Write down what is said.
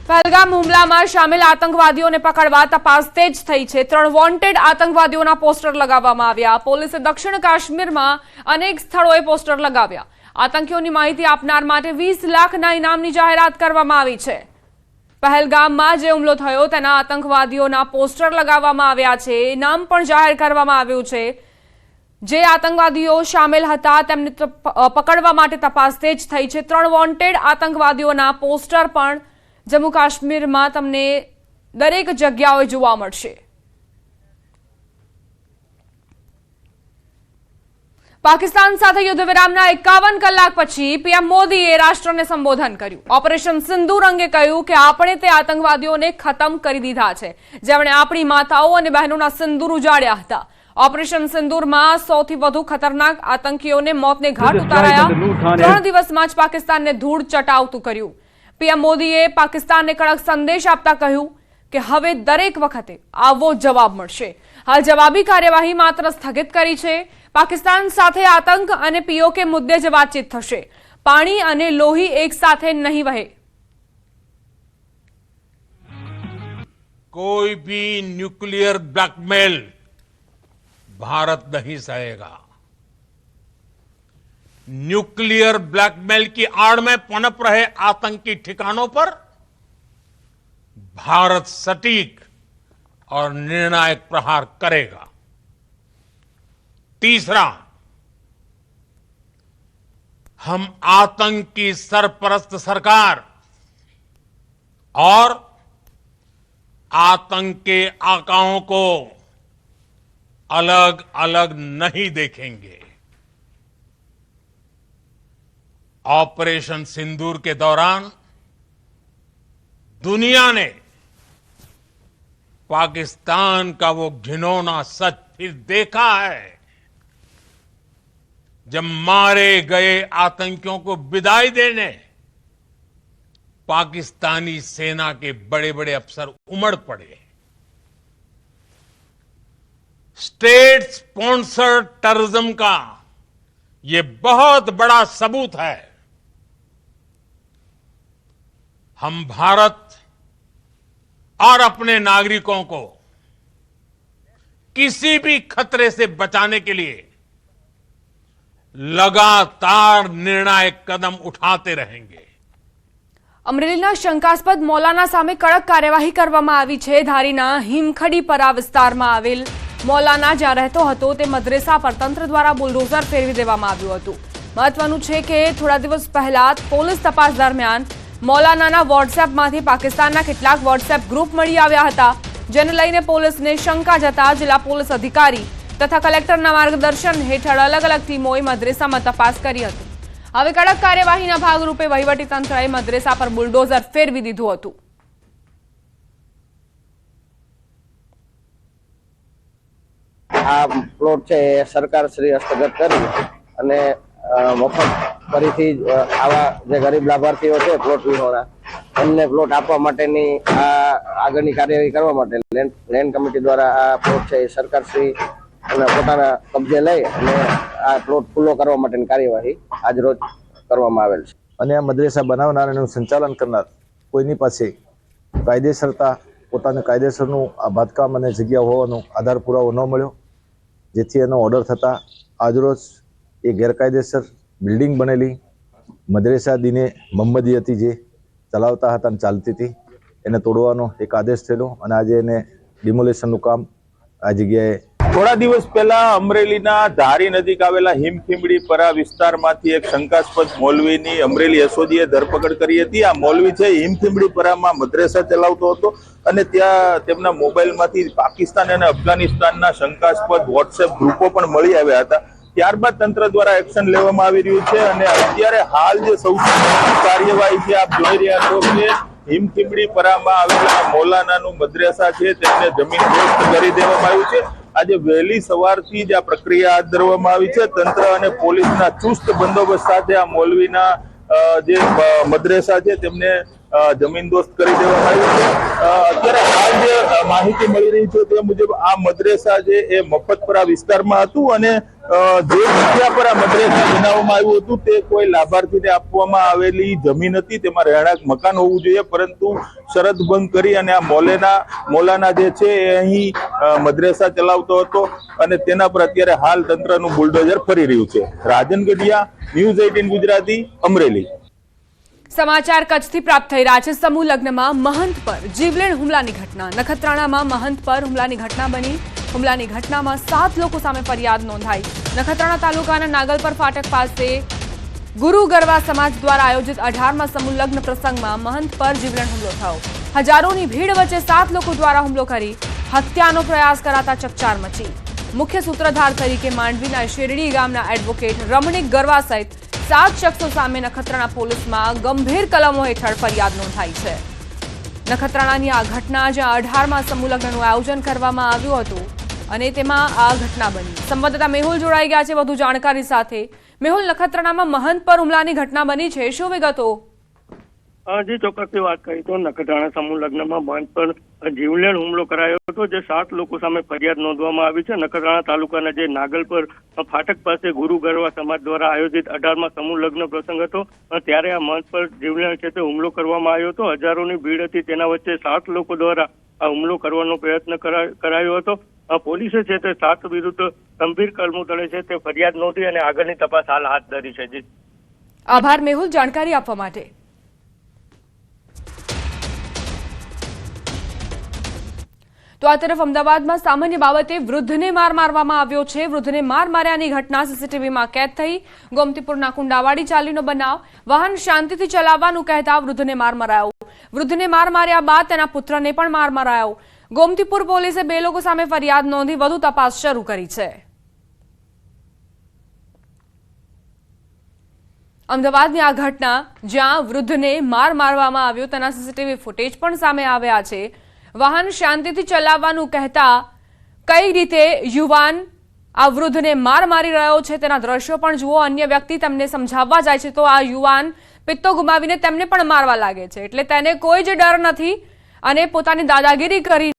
पहलगाम હુમલામાં શામેલ આતંકવાદીઓને પકડવા તપાસ તેજ થઈ છે। 3 વોન્ટેડ આતંકવાદીઓના પોસ્ટર લગાવવામાં આવ્યા। પોલીસે દક્ષિણ કાશ્મીરમાં અનેક સ્થળોએ પોસ્ટર લગાવ્યા। આતંકીઓની માહિતી આપનાર માટે 20 લાખના ઇનામની જાહેરાત કરવામાં આવી છે। પહેલગામમાં જે હુમલો થયો તેના આતંકવાદીઓના પોસ્ટર લગાવવામાં આવ્યા છે। નામ પણ જાહેર કરવામાં આવ્યું છે। જે આતંકવાદીઓ શામેલ હતા તેમને પકડવા માટે તપાસ તેજ થઈ છે। 3 વોન્ટેડ આતંકવાદીઓના પોસ્ટર પણ જમ્મુ કાશ્મીરમાં તમને દરેક જગ્યાએ જોવા મળશે। પાકિસ્તાન સાથે યુદ્ધ વિરામના 51 કલાક પછી પીએમ મોદીએ રાષ્ટ્રને સંબોધન કર્યું। ઓપરેશન સિંદૂર અંગે કહ્યું કે આપણે તે આતંકવાદીઓને ખતમ કરી દીધા છે જેમણે આપણી માતાઓ અને બહેનોના સિંદૂર ઉજાડ્યા હતા। ઓપરેશન સિંદૂરમાં સૌથી વધુ ખતરનાક આતંકીઓને મોતને ઘાટ ઉતારાયા। 3 દિવસમાં જ પાકિસ્તાનને ધૂળ ચટાવતું કર્યું। પીએમ મોદીએ પાકિસ્તાનને કડક સંદેશ આપતા કહ્યું કે હવે દરેક વખતે આવો જવાબ મળશે। હાલ જવાબી કાર્યવાહી માત્ર સ્થગિત કરી છે। પાકિસ્તાન સાથે આતંક અને પીઓકે મુદ્દે જ વાતચીત થશે। પાણી અને લોહી એક સાથે નહીં વહે। कोई भी न्यूक्लियर ब्लैकमेल भारत नहीं सहेगा। न्यूक्लियर ब्लैकमेल की आड़ में पनप रहे आतंकी ठिकानों पर भारत सटीक और निर्णायक प्रहार करेगा। तीसरा, हम आतंक की सरपरस्त सरकार और आतंक के आकाओं को अलग अलग नहीं देखेंगे। ऑपरेशन सिंदूर के दौरान दुनिया ने पाकिस्तान का वो घिनौना सच फिर देखा है जब मारे गए आतंकियों को विदाई देने पाकिस्तानी सेना के बड़े बड़े अफसर उमड़ पड़े। स्टेट स्पॉन्सर्ड टेररिज्म का ये बहुत बड़ा सबूत है। हम भारत और अपने नागरिकों को किसी भी खतरे से बचाने के लिए लगातार निर्णायक कदम उठाते रहेंगे। અમરેલીના શંકાસ્પદ મૌલાના સામે કડક કાર્યવાહી કરવામાં આવી છે। ધારીના હિમખડીપરા વિસ્તારમાં આવેલ મૌલાના જ્યાં રહેતો હતો તે મદ્રેસા પર તંત્ર દ્વારા બુલડોઝર ફેરવી દેવામાં આવ્યું હતું। મહત્વનું છે કે થોડા દિવસ પહેલા પોલીસ તપાસ દરમિયાન મૌલાનાના વોટ્સએપમાંથી પાકિસ્તાનના કેટલાક વોટ્સએપ ગ્રુપ મળી આવ્યા હતા જેને લઈને પોલીસને શંકા જતા જિલ્લા પોલીસ અધિકારી તથા કલેક્ટરના માર્ગદર્શન હેઠળ અલગ અલગ ટીમોએ મદ્રેસામાં તપાસ કરી હતી। હવે કડક કાર્યવાહીના ભાગરૂપે વહીવટી તંત્રએ મદ્રેસા પર બુલડોઝર ફેરવી દીધું હતું। આ પ્લોટ છે એ સરકાર શ્રી હસ્તગત કરી અને મફત ફરીથી આવા જે ગરીબ લાભાર્થીઓ છે પ્લોટ વિહોણા એમને પ્લોટ આપવા માટેની આ આગળની કાર્યવાહી કરવા માટે લેન્ડ કમિટી દ્વારા આ પ્લોટ છે એ સરકાર શ્રી અને પોતાના કબજે લઈ અને આ પ્લોટ ખુલ્લો કરવા માટેની કાર્યવાહી આજ રોજ કરવામાં આવેલ છે। અને આ મદ્રેસા બનાવનાર અને સંચાલન કરનાર કોઈની પાસે કાયદેસરતા પોતાને કાયદેસરનું આ બાંધકામ અને જગ્યા હોવાનો આધાર પુરાવો ન મળ્યો જેથી એનો ઓર્ડર થતાં આજરોજ એ ગેરકાયદેસર બિલ્ડિંગ બનેલી મદ્રેસા દીને મોહમ્મદી હતી જે ચલાવતા હતા અને ચાલતી હતી એને તોડવાનો એક આદેશ થયેલો અને આજે એને ડિમોલેશનનું કામ આ જગ્યાએ થોડા દિવસ પહેલા અમરેલીના ધારી નજીક આવેલા હિમખીમડીપરા વિસ્તારમાંથી એક શંકાસ્પદ મૌલવીની અમરેલી એસઓજીએ ધરપકડ કરી હતી। આ મૌલવી છે હિમખીમડીપરામાં મદ્રેસા ચલાવતો હતો અને ત્યાં તેમના મોબાઈલમાંથી પાકિસ્તાન અને અફઘાનિસ્તાનના શંકાસ્પદ વોટ્સએપ ગ્રુપો પણ મળી આવ્યા હતા। ત્યારબાદ તંત્ર દ્વારા એક્શન લેવામાં આવી રહ્યું છે અને અત્યારે હાલ જે સૌથી મોટી કાર્યવાહી છે આપ જોઈ રહ્યા છો કે હિમખીમડીપરામાં આવેલા મૌલાનાનું મદ્રેસા છે તેમને જમીનદોસ્ત કરી દેવામાં આવ્યું છે। આજે વહેલી સવારથી જ આ પ્રક્રિયા હાથ ધરવામાં આવી છે। તંત્ર અને પોલીસના ચુસ્ત બંદોબસ્ત સાથે આ મૌલવીના જે મદ્રેસા છે તેમને જમીનદોસ્ત કરી દેવામાં આવ્યું છે। અત્યારે હાલ જે માહિતી મળી રહી છે તે મુજબ આ મદ્રેસા જે એ મફતપરા વિસ્તારમાં હતું અને જે જગ્યા પર આ મદ્રેસા બનાવવામાં આવ્યું હતું તે કોઈ લાભાર્થીને આપવામાં આવેલી જમીન હતી, તેમાં રહેણાંક મકાન હોવું જોઈએ, પરંતુ શરત ભંગ કરી અને આ મૌલાના જે છે એ અહીં મદ્રેસા ચલાવતો હતો અને તેના પર અત્યારે હાલ તંત્રનું બુલડોઝર ફરી રહ્યું છે। રાજન ગઢિયા, ન્યૂઝ 18 ગુજરાતી, અમરેલી। સમાચાર કચ્છથી પ્રાપ્ત થઈ રહ્યા છે। સમૂહ લગ્નમાં મહંત પર જીવલેણ હુમલાની ઘટના। નખત્રાણામાં મહંત પર હુમલાની ઘટના બની। હુમલાની ઘટનામાં 7 લોકો સામે ફરિયાદ નોંધાઈ। નખત્રાણા તાલુકાના નાગલપર ફાટક પાસે ગુરુ ગરવા સમાજ દ્વારા આયોજિત 18મા સમૂહ લગ્ન પ્રસંગમાં મહંત પર જીવલેણ હુમલો થયો। હજારોની ભીડ વચ્ચે 7 લોકો દ્વારા હુમલો કરી હત્યાનો પ્રયાસ કરાતા ચકચાર મચી। મુખ્ય સૂત્રધાર તરીકે માંડવીના શેરડી ગામના એડવોકેટ રમણીક ગરવા સહિત 7 શખ્સો સામે નખત્રાણા પોલીસમાં ગંભીર કલમો હેઠળ ફરિયાદ નોંધાઈ છે। નખત્રાણાની આ ઘટના જ્યાં 18મા સમૂહ લગ્નનું આયોજન કરવામાં આવ્યું હતું અને તેમાં આ ઘટના બની। સંવાદદાતા મેહુલ જોડાઈ ગયા છે વધુ જાણકારી સાથે। મેહુલ, નખત્રાણામાં મહંત પર હુમલાની ઘટના બની છે, શું વિગતો? જી, ચોક્કસથી વાત કરી તો નખત્રાણા સમૂહ લગ્નમાં મહંત પર જીવલેણ હુમલો કરાયો હતો, જે 7 લોકો સામે ફરિયાદ નોંધવામાં આવી છે। નખત્રાણા તાલુકાના જે નાગલપર ફાટક પાસે ગુરુ ગરવા સમાજ દ્વારા આયોજિત 18મા સમૂહ લગ્ન પ્રસંગ હતો, ત્યારે આ મહંત પર જીવલેણ છે તે હુમલો કરવામાં આવ્યો હતો। હજારોની ભીડ હતી, તેના વચ્ચે 7 લોકો દ્વારા આ હુમલો કરવાનો પ્રયત્ન કરાયો હતો। પોલીસે છે તે 7 વિરુદ્ધ ગંભીર કલમો તળે છે તે ફરિયાદ નોંધી અને આગળની તપાસ હાલ હાથ ધરી છે। જી, આભાર મેહુલ જાણકારી આપવા માટે। તો આ તરફ અમદાવાદમાં સામાન્ય બાબતે વૃદ્ધને માર મારવામાં આવ્યો છે। વૃદ્ધને માર માર્યાની ઘટના સીસીટીવીમાં કેદ થઈ। ગોમતીપુરના કુંડાવાડી ચાલીનો બનાવ। વાહન શાંતિથી ચલાવવાનું કહેતા વૃદ્ધને માર મરાયો। વૃદ્ધને માર માર્યા બાદ તેના પુત્રને પણ માર મરાયો। ગોમતીપુર પોલીસે 2 લોકો સામે ફરિયાદ નોંધી વધુ તપાસ શરૂ કરી છે। અમદાવાદની આ ઘટના જ્યાં વૃદ્ધને માર મારવામાં આવ્યો તેના સીસીટીવી ફૂટેજ પણ સામે આવ્યા છે। વાહન શાંતિથી ચલાવવાનું કહેતા કઈ રીતે યુવાન આ વૃદ્ધને માર મારી રહ્યો છે તેના દ્રશ્યો પણ જુઓ। અન્ય વ્યક્તિ તેમને સમજાવવા જાય છે તો આ યુવાન પિત્તો ગુમાવીને તેમને પણ મારવા લાગે છે, એટલે તેને કોઈ જ ડર નથી અને પોતાની દાદાગીરી કરી